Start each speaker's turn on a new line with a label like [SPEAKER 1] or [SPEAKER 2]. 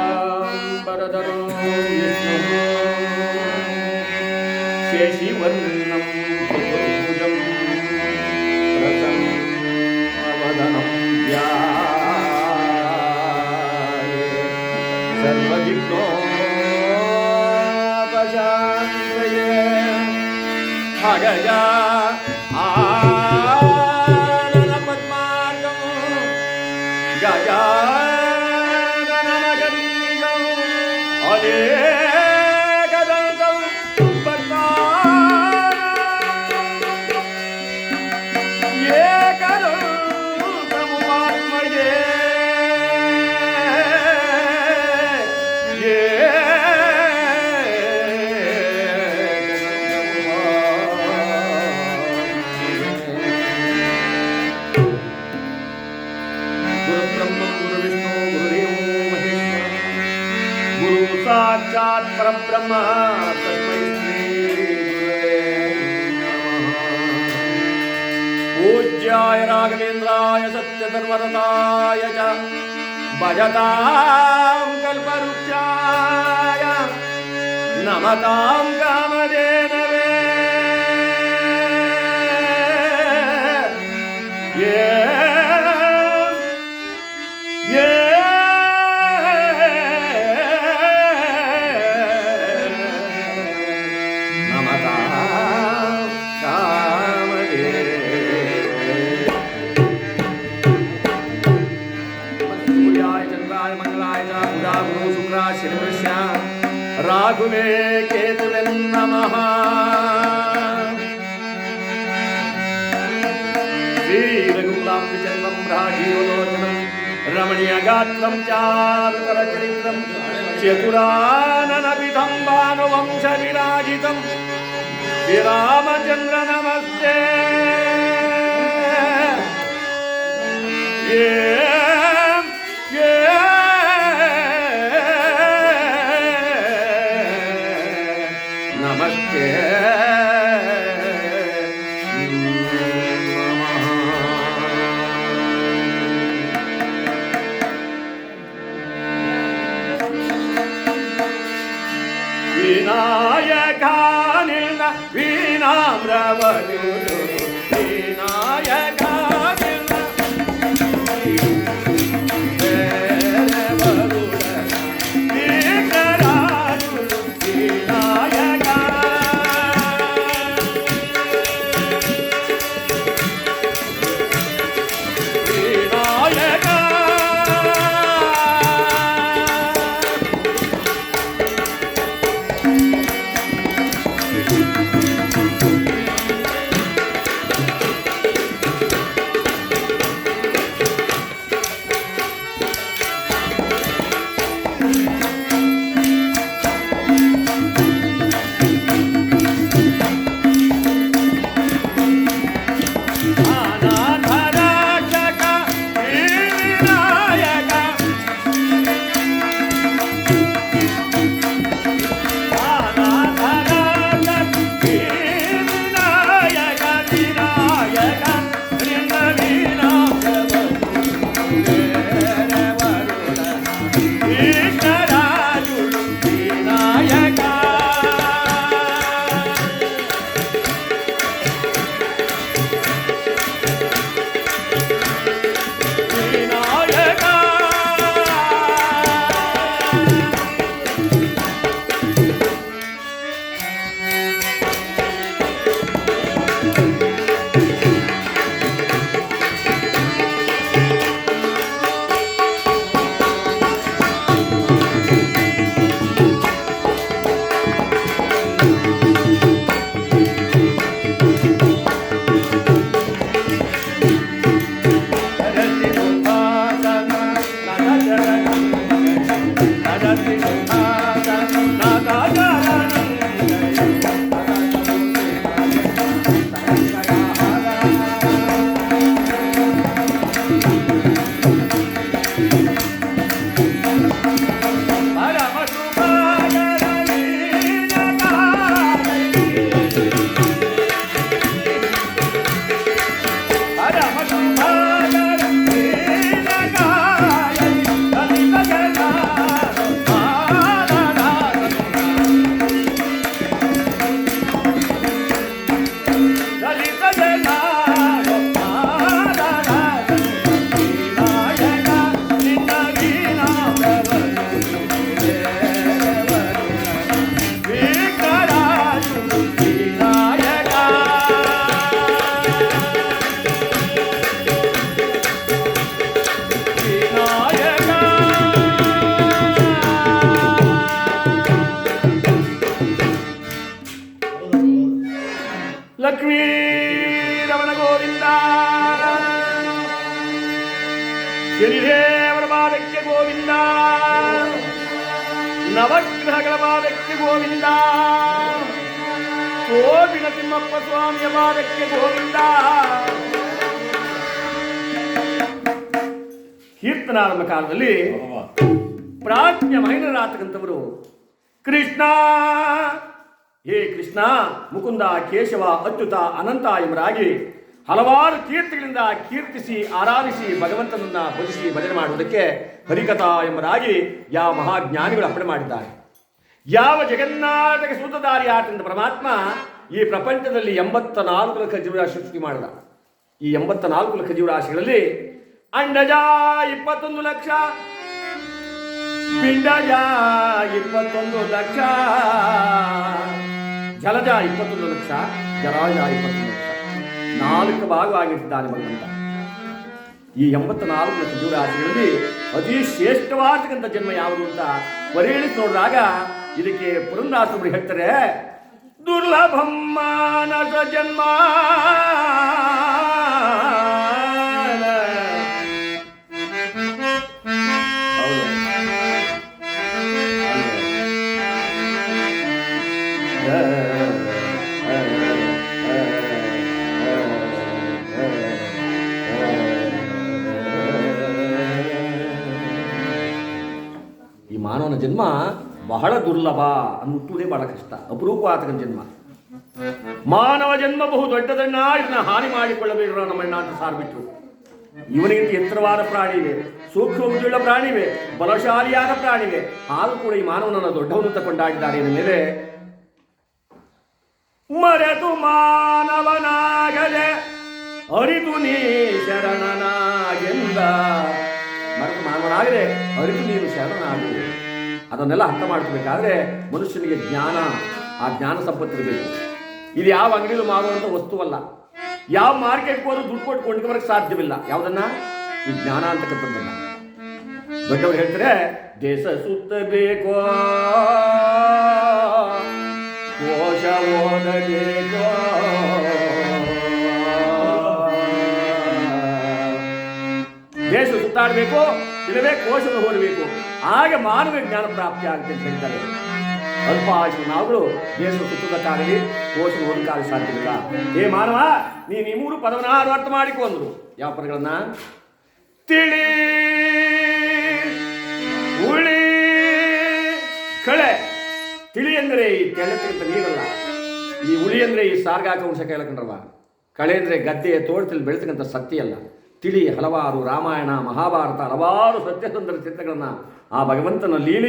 [SPEAKER 1] ಶುಕ್ಲಾಂಬರಧರೋ ವಿಷ್ಣುಃ ಶಶಿವರ್ಣಂ ಚತುರ್ಭುಜಂ ಪ್ರಸನ್ನವದನಂ ಧ್ಯಾಯೇತ್ ಸರ್ವವಿಘ್ನೋಪಶಾಂತಯೇ ಅಗಜಾ ಆನನ ಪದ್ಮಾರ್ಗಂ ಗಜಾನನಗರೀಗಂ ಅನೇಕದಂತಂ ಏಕದಂತಮುಪಾತ್ಮಯೇ साक्षात् परब्रह्म तस्मै श्री गुरुवे नमः। पूज्याय राघवेन्द्राय सत्यधर्मरताय च भजतां कल्पवृक्षाय नमतां कामधेनवे राघवे केतवे नमः। श्रीरघुकुलाम्बुजन्मं राजीवलोचनं रमणीयगात्रं चारुतरचरित्रं चतुराननविधं भानुवंशविराजितं श्रीरामचन्द्र नमस्ते। नमस्ते विनायका निल वीणाम्रवधुः विनायका ಶನಿದೇವರ ಪಾದಕ್ಕೆ ಗೋವಿಂದ, ನವಗ್ರಹಗಳ ಪಾದಕ್ಕೆ ಗೋವಿಂದ, ಕೋವಿನ ತಿಮ್ಮಪ್ಪ ಸ್ವಾಮಿಯ ಪಾದಕ್ಕೆ ಗೋವಿಂದ. ಕೀರ್ತನಾರಂಭ ಕಾಲದಲ್ಲಿ ಪ್ರಾಜ್ಞ ಮಹೇಂದ್ರನಾಥಕಂತವರು ಕೃಷ್ಣ, ಹೇ ಕೃಷ್ಣ, ಮುಕುಂದ, ಕೇಶವ, ಅಚ್ಯುತ, ಅನಂತ ಎಂಬರಾಗಿ ಹಲವಾರು ಕೀರ್ತಿಗಳಿಂದ ಕೀರ್ತಿಸಿ ಆರಾಧಿಸಿ ಭಗವಂತನನ್ನ ಭಜಿಸಿ ಭಜನೆ ಮಾಡುವುದಕ್ಕೆ ಹರಿಕಥಾ ಎಂಬರಾಗಿ ಯಾವ ಮಹಾಜ್ಞಾನಿಗಳು ಅಪ್ಪಣೆ ಮಾಡಿದ್ದಾರೆ. ಯಾವ ಜಗನ್ನಾಟಕ ಸೂತ್ರಧಾರಿ ಆತಂದ ಪರಮಾತ್ಮ ಈ ಪ್ರಪಂಚದಲ್ಲಿ 84 ಲಕ್ಷ ಜೀವರಾಶಿ ಸೃಷ್ಟಿ ಮಾಡಿದ. ಈ 84 ಲಕ್ಷ ಜೀವರಾಶಿಗಳಲ್ಲಿ ಅಂಡಜ 21 ಲಕ್ಷ, ಪಿಂಡಜ 21 ಲಕ್ಷ, ಜಲಜ 21 ಲಕ್ಷ, ಜರಾಜ 21 ಲಕ್ಷ, 4 ಭಾಗವಾಗಿದ್ದಾನೆ ಭಗವಂತ. ಈ 84 ಲಕ್ಷ ಜೀವರಾಶಿಗಳಲ್ಲಿ ಅತಿ ಶ್ರೇಷ್ಠವಾದಕ್ಕಂಥ ಜನ್ಮ ಯಾವುದು ಅಂತ ಪರಿಗಣಿಸಿ ನೋಡಿದಾಗ ಇದಕ್ಕೆ ಪುರಂದಾಸರು ಹೇಳ್ತಾರೆ, ದುರ್ಲಭಂ ಮಾನಸ ಜನ್ಮ, ಈ ಮಾನವನ ಜನ್ಮ ಬಹಳ ದುರ್ಲಭ, ಅನ್ನುತ್ತುವುದೇ ಬಹಳ ಕಷ್ಟ, ಅಪರೂಪವಾದ ಜನ್ಮ. ಮಾನವ ಜನ್ಮ ಬಹು ದೊಡ್ಡದನ್ನ, ಇದನ್ನ ಹಾನಿ ಮಾಡಿಕೊಳ್ಳಬೇಡ ನಮ್ಮಣ್ಣ ಅಂತ ಸಾರ್ಬಿಟ್ರು. ಇವನಿಗಿಂತ ಎತ್ತರವಾದ ಪ್ರಾಣಿವೆ, ಸೂಕ್ಷ್ಮ ಬುದ್ಧಿಯುಳ್ಳ ಪ್ರಾಣಿವೆ, ಬಲಶಾಲಿಯಾದ ಪ್ರಾಣಿವೆ, ಆದರೂ ಕೂಡ ಈ ಮಾನವನನ್ನು ದೊಡ್ಡವನು ಅಂತ ಕೊಂಡಾಡಿದ್ದಾರೆ. ಇದ ಮೇಲೆ ಮರೆತು ಮಾನವನಾಗದೆ ಅರಿತು ನೀ ಶರಣನಾಗೆಂದ. ಮರೆತು ಮಾನವನಾಗದೆ ಅರಿತು ನೀನು ಶರಣನಾಗು. ಅದನ್ನೆಲ್ಲ ಅರ್ಥ ಮಾಡ್ಕೋಬೇಕಾದ್ರೆ ಮನುಷ್ಯನಿಗೆ ಜ್ಞಾನ, ಆ ಜ್ಞಾನ ಸಂಪತ್ತಿರಬೇಕು. ಇದು ಯಾವ ಅಂಗಡಿಯಲ್ಲಿ ಮಾರುವಂಥ ವಸ್ತುವಲ್ಲ, ಯಾವ ಮಾರ್ಕೆಟ್ಗೆ ಹೋದ್ರೂ ದುಡ್ಡು ಕೊಟ್ಟು ಕೊಂಡ್ಕೊಂಬರಕ್ಕೆ ಸಾಧ್ಯವಿಲ್ಲ. ಯಾವುದನ್ನ? ಈ ಜ್ಞಾನ ಅಂತಕ್ಕಂಥದ್ದನ್ನ. ದೊಡ್ಡವರು ಹೇಳ್ತಾರೆ, ದೇಶ ಸುತ್ತಬೇಕೋ, ಕೋಶ ಓದಬೇಕೋ, ದೇಶ ಸುತ್ತಾಡಬೇಕು, ಇಲ್ಲವೇ ಕೋಶವನ್ನು ಓದಬೇಕು, ಹಾಗೆ ಮಾನವ ಜ್ಞಾನ ಪ್ರಾಪ್ತಿ ಆಗುತ್ತೆ ಅಂತ ಹೇಳ್ತಾರೆ. ಅಲ್ಪ ಆಯುಷ ನಾವುಗಳು ದೇಶ ಸುತ್ತುವುದಕ್ಕಾಗಲಿ ಕೋಶ ಓದಕ್ಕಾಗಲಿ ಸಾಧ್ಯವಿಲ್ಲ. ಹೇ ಮಾನವ, ನೀನು ಈ 3 ಪದವನ್ನ ಅರ್ಥ ಮಾಡಿಕೊಂಡ್ರು. ಯಾವ ಪದಗಳನ್ನ? ತಿಳಿ, ಉಳಿ, ಕಳೆ. ತಿಳಿ ಅಂದರೆ ಈ ತೆಳೆತಕ್ಕಂಥ ನೀರಲ್ಲ, ಈ ಉಳಿ ಅಂದರೆ ಈ ಸಾರ್ಗಾಕ ಅಂಶ ಕೇಳಕೊಂಡ್ರವ, ಕಳೆ ಅಂದರೆ ಗದ್ದೆ ತೋಟದಲ್ಲಿ ಬೆಳೆತಕ್ಕಂಥ ಸತ್ಯ ಅಲ್ಲ. ತಿಳಿ ಹಲವಾರು ರಾಮಾಯಣ, ಮಹಾಭಾರತ, ಹಲವಾರು ಸತ್ಯಸಂದರ ಚಿತ್ರಗಳನ್ನು ಆ ಭಗವಂತನ ಲೀಲೆ